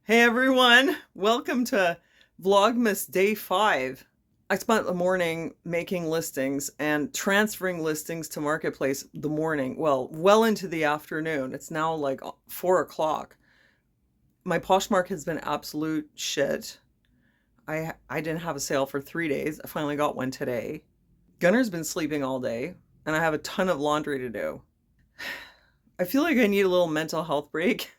Hey everyone, welcome to Vlogmas Day 5. I spent the morning making listings and transferring listings to Marketplace the morning, well into the afternoon. It's now like 4 o'clock. My Poshmark has been absolute shit. I didn't have a sale for 3 days. I finally got one today. Gunner's been sleeping all day, and I have a ton of laundry to do. I feel like I need a little mental health break.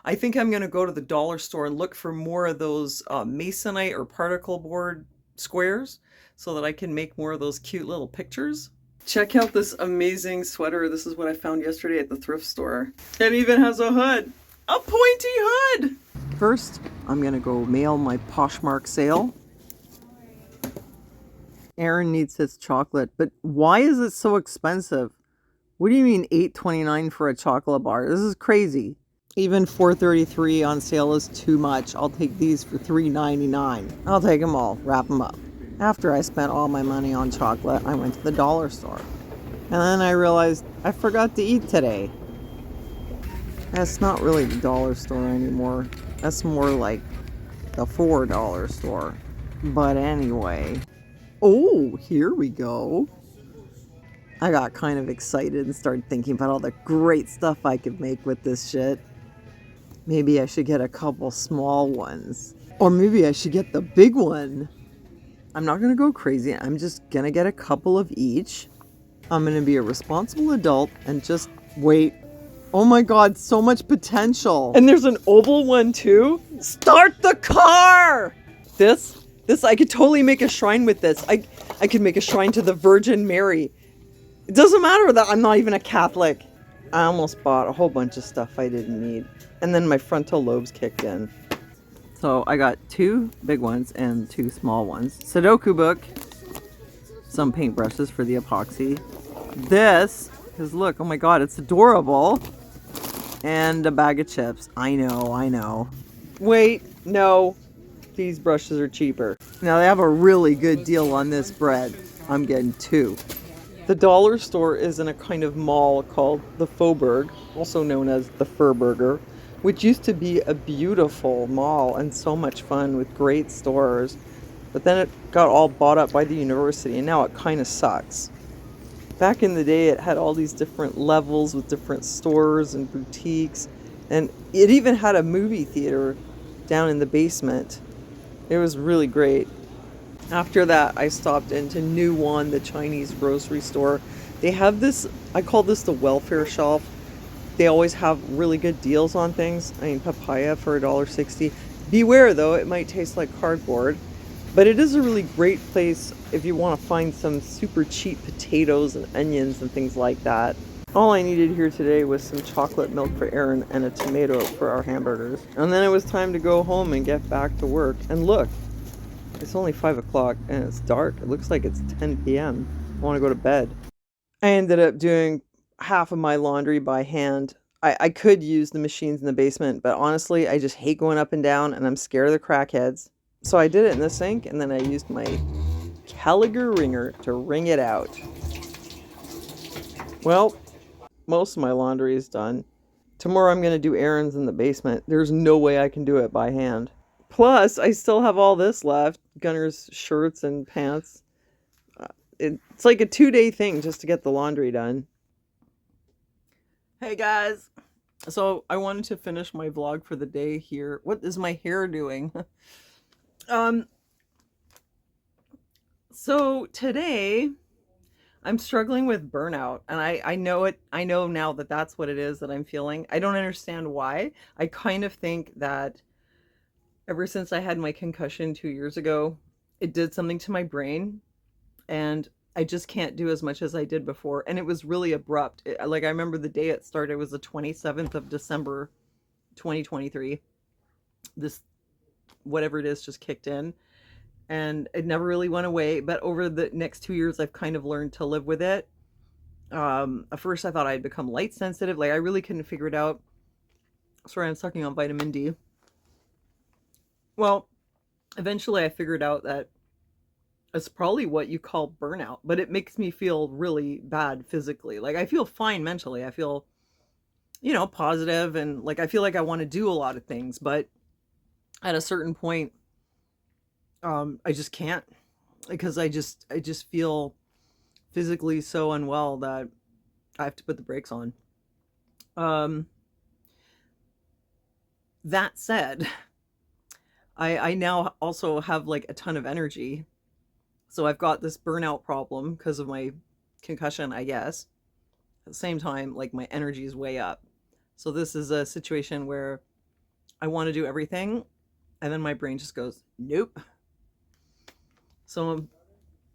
I think I'm going to go to the dollar store and look for more of those masonite or particle board squares so that I can make more of those cute little pictures. Check out this amazing sweater. This is what I found yesterday at the thrift store. It even has a hood, a pointy hood. First, I'm going to go mail my Poshmark sale. Aaron needs his chocolate, but why is it so expensive? What do you mean $8.29 for a chocolate bar? This is crazy. Even $4.33 on sale is too much. I'll take these for $3.99. I'll take them all, wrap them up. After I spent all my money on chocolate, I went to the dollar store. And then I realized I forgot to eat today. That's not really the dollar store anymore. That's more like the $4 store. But anyway. Oh, here we go. I got kind of excited and started thinking about all the great stuff I could make with this shit. Maybe I should get a couple small ones. Or maybe I should get the big one. I'm not gonna go crazy. I'm just gonna get a couple of each. I'm gonna be a responsible adult and just wait. Oh my god, so much potential. And there's an oval one too. Start the car! This I could totally make a shrine with this. I could make a shrine to the Virgin Mary. It doesn't matter that I'm not even a Catholic. I almost bought a whole bunch of stuff I didn't need. And then my frontal lobes kicked in. So I got 2 big ones and 2 small ones. Sudoku book. Some paintbrushes for the epoxy. This, because look, oh my god, it's adorable. And a bag of chips. I know. Wait, no. These brushes are cheaper. Now they have a really good deal on this bread. I'm getting 2. The dollar store is in a kind of mall called the Faubourg, also known as the Furburger, which used to be a beautiful mall and so much fun with great stores. But then it got all bought up by the university and now it kind of sucks. Back in the day, it had all these different levels with different stores and boutiques, and it even had a movie theater down in the basement. It was really great. After that, I stopped into New One, the Chinese grocery store. They have this, I call this the welfare shelf. They always have really good deals on things. I mean, papaya for $1.60. Beware though, it might taste like cardboard. But it is a really great place if you want to find some super cheap potatoes and onions and things like that. All I needed here today was some chocolate milk for Aaron and a tomato for our hamburgers. And then it was time to go home and get back to work. And look, it's only 5 o'clock and it's dark. It looks like it's 10 p.m. I want to go to bed. I ended up doing half of my laundry by hand. I could use the machines in the basement, but honestly, I just hate going up and down and I'm scared of the crackheads. So I did it in the sink and then I used my Gallagher wringer to wring it out. Well, most of my laundry is done. Tomorrow I'm going to do errands in the basement. There's no way I can do it by hand. Plus, I still have all this left. Gunner's shirts and pants. It's like a 2-day thing just to get the laundry done. Hey guys. So I wanted to finish my vlog for the day here. What is my hair doing? So today I'm struggling with burnout and I know it. I know now that that's what it is that I'm feeling. I don't understand why. I kind of think that ever since I had my concussion 2 years ago, it did something to my brain and I just can't do as much as I did before. And it was really abrupt. Like I remember the day it started was the 27th of December, 2023. This, whatever it is, just kicked in and it never really went away. But over the next 2 years, I've kind of learned to live with it. At first I thought I'd become light sensitive. Like I really couldn't figure it out. Sorry, I'm sucking on vitamin D. Well, eventually I figured out that it's probably what you call burnout, but it makes me feel really bad physically. Like I feel fine mentally. I feel, positive and like I feel like I want to do a lot of things, but at a certain point, I just can't, because I just feel physically so unwell that I have to put the brakes on. Um, that said, I now also have like a ton of energy. So I've got this burnout problem because of my concussion, I guess. At the same time, like my energy is way up. So this is a situation where I want to do everything and then my brain just goes, nope. So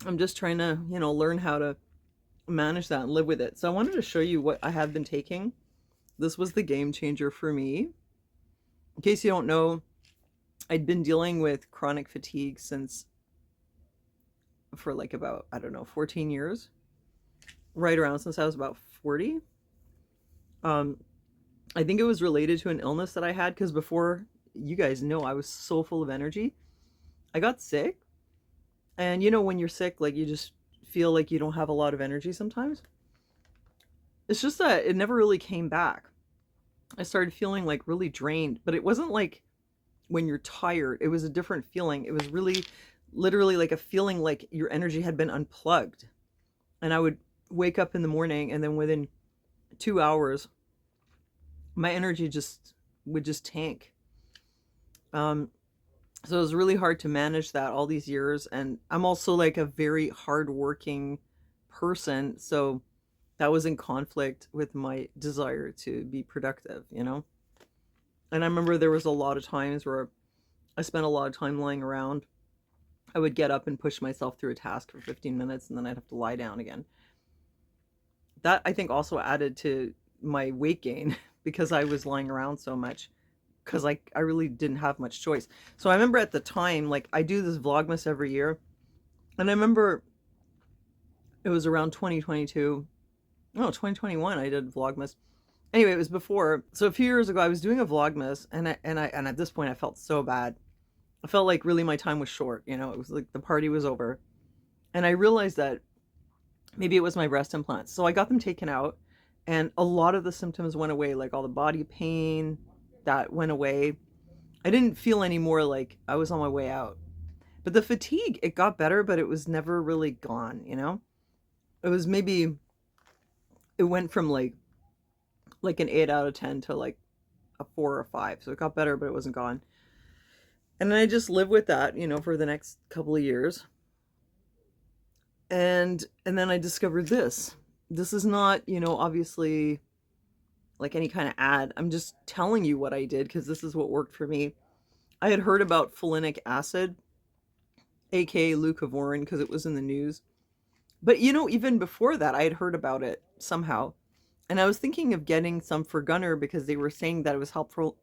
I'm just trying to, learn how to manage that and live with it. So I wanted to show you what I have been taking. This was the game changer for me. In case you don't know, I'd been dealing with chronic fatigue since for like about, I don't know, 14 years, right around since I was about 40. Um, I think it was related to an illness that I had because before, you guys know, I was so full of energy. I got sick, and when you're sick, like you just feel like you don't have a lot of energy sometimes. It's just that it never really came back. I started feeling like really drained, but it wasn't like when you're tired. It was a different feeling. It was really literally like a feeling like your energy had been unplugged. And I would wake up in the morning, and then within 2 hours, my energy just would just tank. Um, so it was really hard to manage that all these years. And I'm also like a very hardworking person. So that was in conflict with my desire to be productive. And I remember there was a lot of times where I spent a lot of time lying around. I would get up and push myself through a task for 15 minutes and then I'd have to lie down again. That I think also added to my weight gain because I was lying around so much because I really didn't have much choice. So I remember at the time, like I do this Vlogmas every year, and I remember it was around 2022. No, 2021 I did Vlogmas. Anyway, it was before. So a few years ago I was doing a Vlogmas, and at this point I felt so bad. I felt like really my time was short. It was like the party was over. And I realized that maybe it was my breast implants. So I got them taken out, and a lot of the symptoms went away, like all the body pain that went away. I didn't feel any more like I was on my way out. But the fatigue, it got better, but it was never really gone. It was maybe it went from like an 8 out of 10 to like a 4 or 5. So it got better, but it wasn't gone. And then I just lived with that, for the next couple of years. And then I discovered this. This is not, obviously like any kind of ad. I'm just telling you what I did because this is what worked for me. I had heard about folinic acid, aka leucovorin, because it was in the news. But even before that, I had heard about it somehow. And I was thinking of getting some for Gunner because they were saying that it was helpful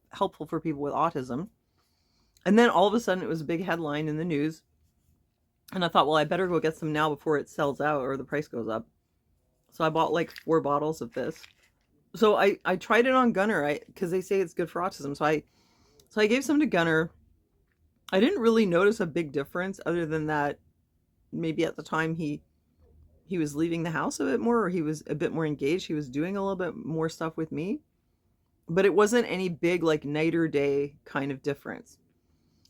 for people with autism. And then all of a sudden it was a big headline in the news. And I thought, well, I better go get some now before it sells out or the price goes up. So I bought like 4 bottles of this. So I tried it on Gunner because they say it's good for autism. So I gave some to Gunner. I didn't really notice a big difference other than that maybe at the time he was leaving the house a bit more, or he was a bit more engaged. He was doing a little bit more stuff with me. But it wasn't any big like night or day kind of difference.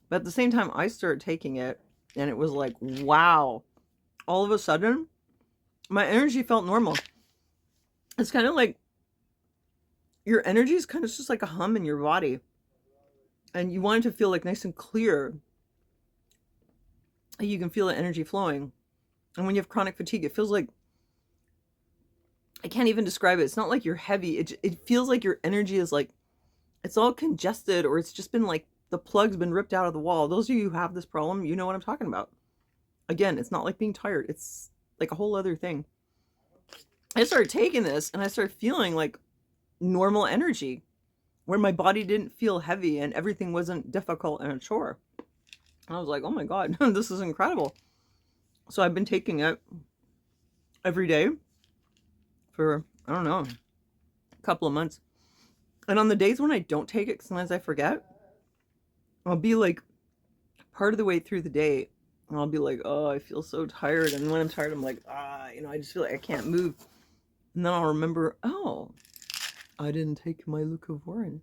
But at the same time I started taking it, and it was like, wow. All of a sudden, my energy felt normal. It's kind of like your energy is kind of just like a hum in your body. And you want it to feel like nice and clear. You can feel the energy flowing. And when you have chronic fatigue, it feels like, I can't even describe it. It's not like you're heavy. It feels like your energy is like, it's all congested, or it's just been like the plug's been ripped out of the wall. Those of you who have this problem, you know what I'm talking about. Again, it's not like being tired. It's like a whole other thing. I started taking this and I started feeling like normal energy where my body didn't feel heavy and everything wasn't difficult and a chore. I was like, oh my God, this is incredible. So I've been taking it every day for, I don't know, a couple of months. And on the days when I don't take it, sometimes I forget, I'll be like part of the way through the day, and I'll be like, oh, I feel so tired. And when I'm tired, I'm like, I just feel like I can't move. And then I'll remember, oh, I didn't take my leucovorin.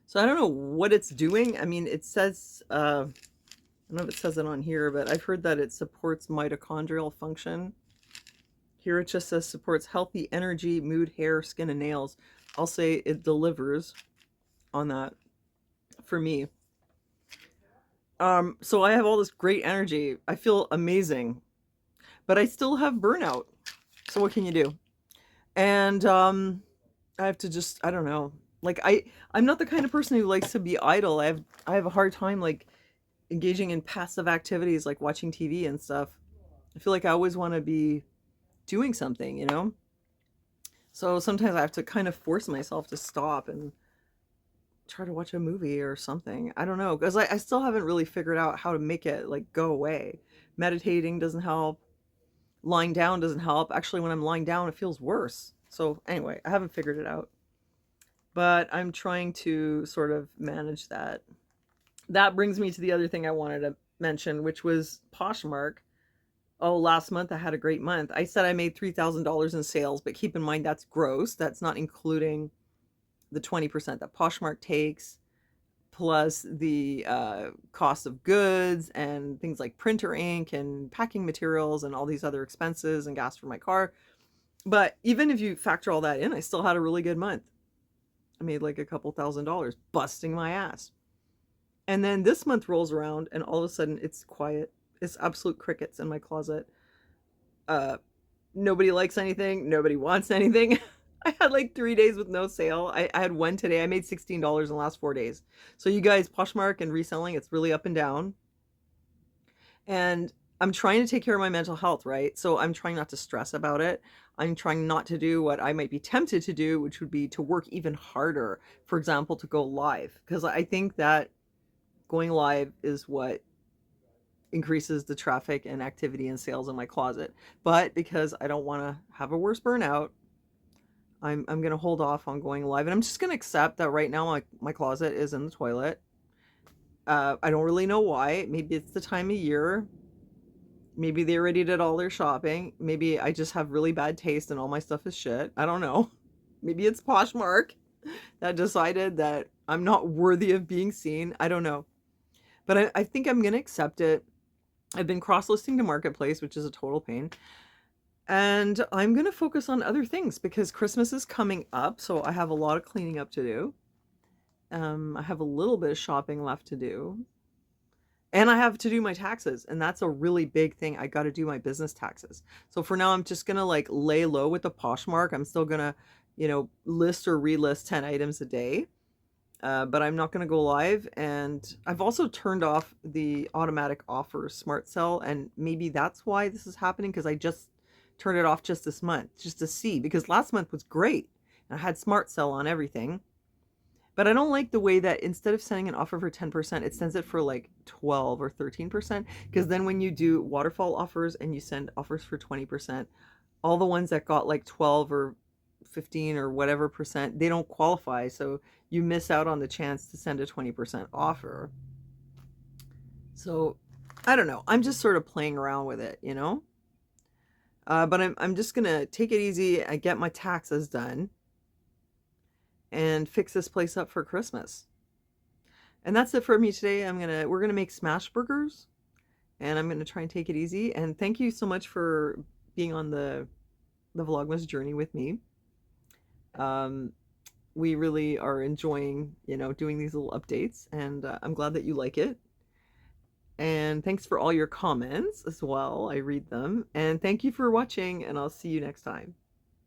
So I don't know what it's doing. I mean, it says, I don't know if it says it on here, but I've heard that it supports mitochondrial function. Here it just says supports healthy energy, mood, hair, skin, and nails. I'll say it delivers on that for me. So I have all this great energy. I feel amazing, but I still have burnout. So what can you do? And I have to just, I don't know. Like I'm not the kind of person who likes to be idle. I have a hard time like engaging in passive activities like watching TV and stuff. I feel like I always want to be doing something, you know? So sometimes I have to kind of force myself to stop and try to watch a movie or something. I don't know, because I still haven't really figured out how to make it like go away. Meditating doesn't help. Lying down doesn't help. Actually, when I'm lying down, it feels worse. So anyway, I haven't figured it out. But I'm trying to sort of manage that. That brings me to the other thing I wanted to mention, which was Poshmark. Oh, last month I had a great month. I said I made $3,000 in sales, but keep in mind that's gross. That's not including the 20% that Poshmark takes, plus the cost of goods and things like printer ink and packing materials and all these other expenses and gas for my car. But even if you factor all that in, I still had a really good month. I made like a couple $1,000 busting my ass. And then this month rolls around and all of a sudden it's quiet. It's absolute crickets in my closet. Uh, Nobody likes anything. Nobody wants anything. I had like 3 days with no sale. I had one today. I made $16 in the last 4 days. So you guys, Poshmark and reselling, it's really up and down. And I'm trying to take care of my mental health, right? So I'm trying not to stress about it. I'm trying not to do what I might be tempted to do, which would be to work even harder. For example, to go live. Because I think that going live is what increases the traffic and activity and sales in my closet. But because I don't want to have a worse burnout, I'm gonna hold off on going live, and I'm just gonna accept that right now my closet is in the toilet. I don't really know why. Maybe it's the time of year. Maybe they already did all their shopping. Maybe I just have really bad taste and all my stuff is shit. I don't know. Maybe it's Poshmark that decided that I'm not worthy of being seen. I don't know. But I think I'm gonna accept it. I've been cross-listing to Marketplace, which is a total pain. And I'm going to focus on other things because Christmas is coming up, so I have a lot of cleaning up to do. I have a little bit of shopping left to do. And I have to do my taxes, and that's a really big thing. I got to do my business taxes. So for now, I'm just going to like lay low with the Poshmark. I'm still going to, list or relist 10 items a day. But I'm not going to go live. And I've also turned off the automatic offers smart sell. And maybe that's why this is happening, because I just turned it off just this month, just to see, because last month was great. And I had smart sell on everything. But I don't like the way that instead of sending an offer for 10%, it sends it for like 12 or 13%. Because then when you do waterfall offers and you send offers for 20%, all the ones that got like 12 or 15 or whatever percent, they don't qualify. So you miss out on the chance to send a 20% offer. So I don't know. I'm just sort of playing around with it, you know? But I'm just going to take it easy and get my taxes done and fix this place up for Christmas. And that's it for me today. We're going to make smash burgers, and I'm going to try and take it easy. And thank you so much for being on the Vlogmas journey with me. We really are enjoying, doing these little updates, and I'm glad that you like it. And thanks for all your comments as well. I read them. And thank you for watching, and I'll see you next time.